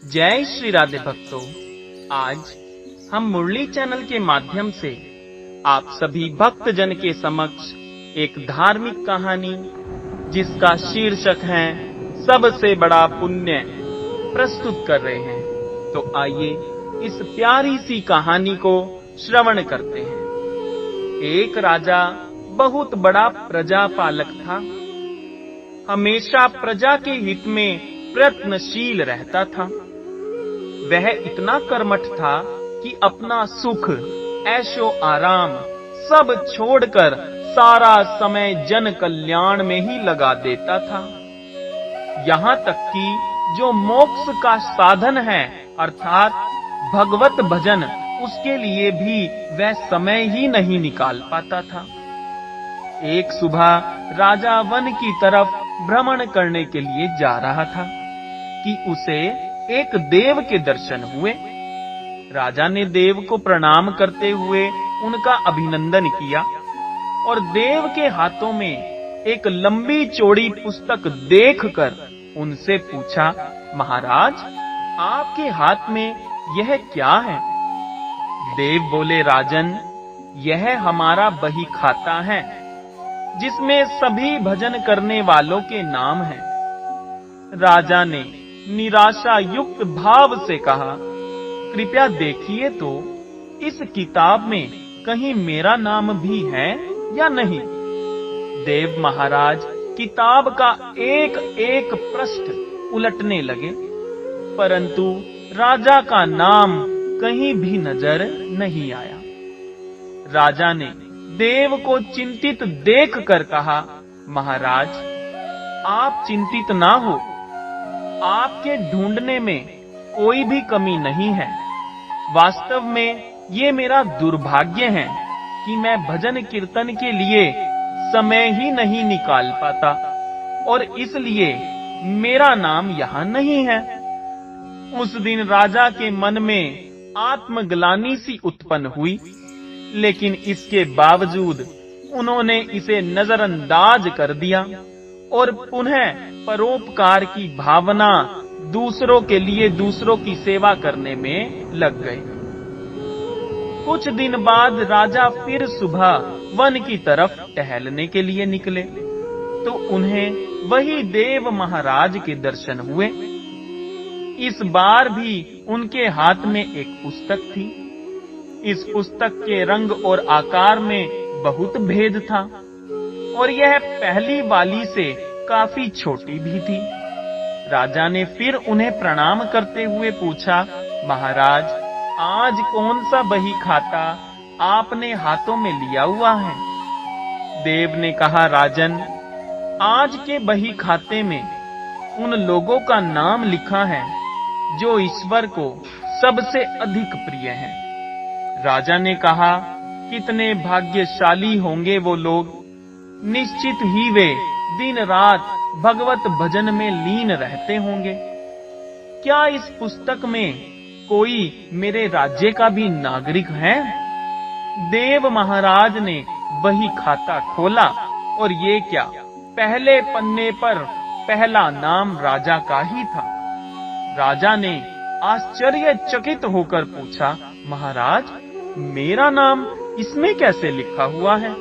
जय श्री राधे भक्तों। आज हम मुरली चैनल के माध्यम से आप सभी भक्त जन के समक्ष एक धार्मिक कहानी जिसका शीर्षक है सबसे बड़ा पुण्य प्रस्तुत कर रहे हैं। तो आइए इस प्यारी सी कहानी को श्रवण करते हैं। एक राजा बहुत बड़ा प्रजापालक था। हमेशा प्रजा के हित में प्रयत्नशील रहता था। वह इतना कर्मठ था कि अपना सुख, ऐशो आराम सब छोड़कर सारा समय जन कल्याण में ही लगा देता था। यहाँ तक कि जो मोक्ष का साधन है अर्थात भगवत भजन, उसके लिए भी वह समय ही नहीं निकाल पाता था। एक सुबह राजा वन की तरफ भ्रमण करने के लिए जा रहा था कि उसे एक देव के दर्शन हुए। राजा ने देव को प्रणाम करते हुए उनका अभिनंदन किया और देव के हाथों में एक लंबी चौड़ी पुस्तक देखकर उनसे पूछा, महाराज, आपके हाथ में यह क्या है? देव बोले, राजन, यह हमारा बही खाता है जिसमें सभी भजन करने वालों के नाम हैं। राजा ने निराशा युक्त भाव से कहा, कृपया देखिए तो इस किताब में कहीं मेरा नाम भी है या नहीं। देव महाराज किताब का एक एक पृष्ठ उलटने लगे, परंतु राजा का नाम कहीं भी नजर नहीं आया। राजा ने देव को चिंतित देखकर कहा, महाराज, आप चिंतित ना हो, आपके ढूंढने में कोई भी कमी नहीं है। वास्तव में ये मेरा दुर्भाग्य है कि मैं भजन कीर्तन के लिए समय ही नहीं निकाल पाता और इसलिए मेरा नाम यहाँ नहीं है। उस दिन राजा के मन में आत्मग्लानि सी उत्पन्न हुई, लेकिन इसके बावजूद उन्होंने इसे नजरअंदाज कर दिया और पुनः परोपकार की भावना दूसरों के लिए दूसरों की सेवा करने में लग गए। कुछ दिन बाद राजा फिर सुबह वन की तरफ टहलने के लिए निकले तो उन्हें वही देव महाराज के दर्शन हुए। इस बार भी उनके हाथ में एक पुस्तक थी। इस पुस्तक के रंग और आकार में बहुत भेद था और यह पहली वाली से काफी छोटी भी थी। राजा ने फिर उन्हें प्रणाम करते हुए पूछा, महाराज, आज कौन सा बही खाता आपने हाथों में लिया हुआ है? देव ने कहा, राजन, आज के बही खाते में उन लोगों का नाम लिखा है जो ईश्वर को सबसे अधिक प्रिय हैं। राजा ने कहा, कितने भाग्यशाली होंगे वो लोग, निश्चित ही वे दिन रात भगवत भजन में लीन रहते होंगे। क्या इस पुस्तक में कोई मेरे राज्य का भी नागरिक है? देव महाराज ने वही खाता खोला और ये क्या, पहले पन्ने पर पहला नाम राजा का ही था। राजा ने आश्चर्यचकित होकर पूछा, महाराज, मेरा नाम इसमें कैसे लिखा हुआ है?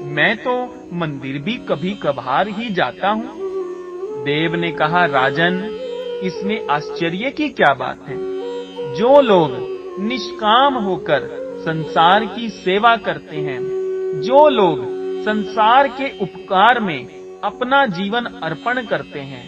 मैं तो मंदिर भी कभी कभार ही जाता हूँ। देव ने कहा, राजन, इसमें आश्चर्य की क्या बात है? जो लोग निष्काम होकर संसार की सेवा करते हैं, जो लोग संसार के उपकार में अपना जीवन अर्पण करते हैं,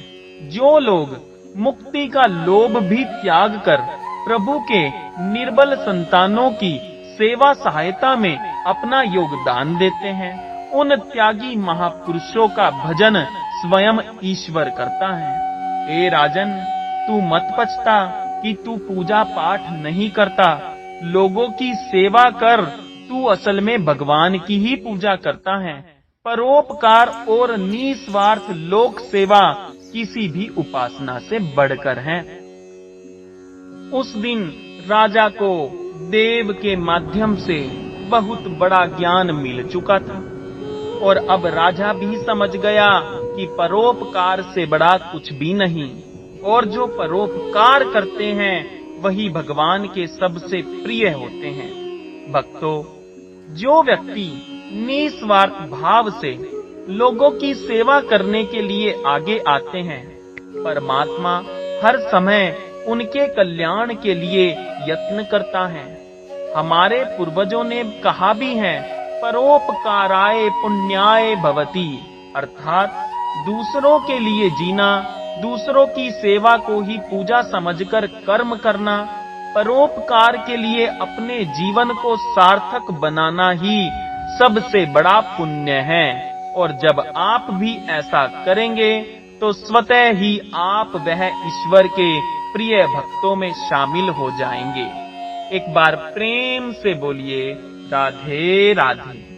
जो लोग मुक्ति का लोभ भी त्याग कर प्रभु के निर्बल संतानों की सेवा सहायता में अपना योगदान देते हैं, उन त्यागी महापुरुषों का भजन स्वयं ईश्वर करता है। ए राजन, तू मत पछता कि तू पूजा पाठ नहीं करता, लोगों की सेवा कर, तू असल में भगवान की ही पूजा करता है। परोपकार और निस्वार्थ लोक सेवा किसी भी उपासना से बढ़कर है। उस दिन राजा को देव के माध्यम से बहुत बड़ा ज्ञान मिल चुका था और अब राजा भी समझ गया कि परोपकार से बड़ा कुछ भी नहीं और जो परोपकार करते हैं वही भगवान के सबसे प्रिय होते हैं। भक्तों, जो व्यक्ति निस्वार्थ भाव से लोगों की सेवा करने के लिए आगे आते हैं, परमात्मा हर समय उनके कल्याण के लिए यत्न करता है। हमारे पूर्वजों ने कहा भी है, परोपकाराय पुण्याय भवति, अर्थात दूसरों के लिए जीना, दूसरों की सेवा को ही पूजा समझकर कर्म करना, परोपकार के लिए अपने जीवन को सार्थक बनाना ही सबसे बड़ा पुण्य है। और जब आप भी ऐसा करेंगे तो स्वतः ही आप वह ईश्वर के प्रिय भक्तों में शामिल हो जाएंगे। एक बार प्रेम से बोलिए राधे राधे।